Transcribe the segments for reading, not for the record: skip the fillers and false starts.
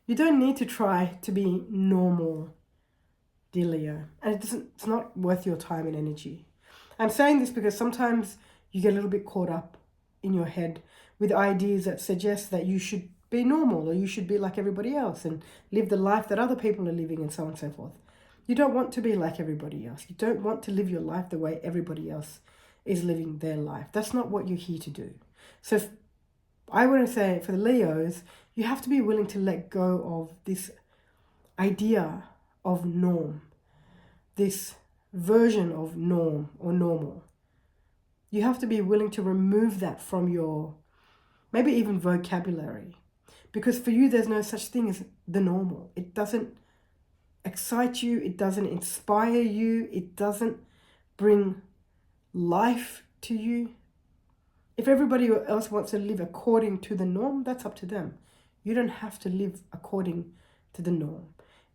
You don't need to try to be normal, dear Leo. And it's not worth your time and energy. I'm saying this because sometimes you get a little bit caught up in your head with ideas that suggest that you should be normal or you should be like everybody else and live the life that other people are living and so on and so forth. You don't want to be like everybody else. You don't want to live your life the way everybody else is living their life. That's not what you're here to do. So I want to say for the Leos, you have to be willing to let go of this idea of norm, this version of norm or normal. You have to be willing to remove that from your, maybe even vocabulary. Because for you, there's no such thing as the normal. It doesn't excite you. It doesn't inspire you. It doesn't bring life to you. If everybody else wants to live according to the norm, that's up to them. You don't have to live according to the norm.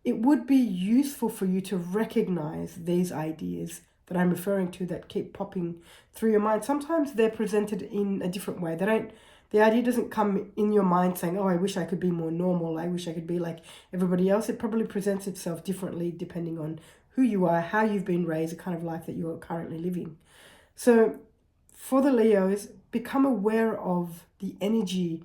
It would be useful for you to recognize these ideas that I'm referring to that keep popping through your mind. Sometimes they're presented in a different way. The idea doesn't come in your mind saying, oh, I wish I could be more normal. I wish I could be like everybody else. It probably presents itself differently depending on who you are, how you've been raised, the kind of life that you're currently living. So for the Leos, become aware of the energy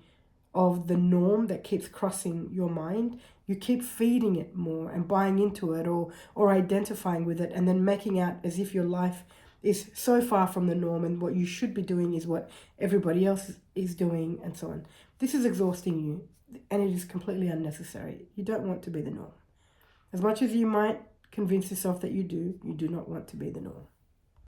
of the norm that keeps crossing your mind. You keep feeding it more and buying into it or identifying with it and then making out as if your life is so far from the norm and what you should be doing is what everybody else is doing and so on. This is exhausting you and it is completely unnecessary. You don't want to be the norm. As much as you might convince yourself that you do not want to be the norm.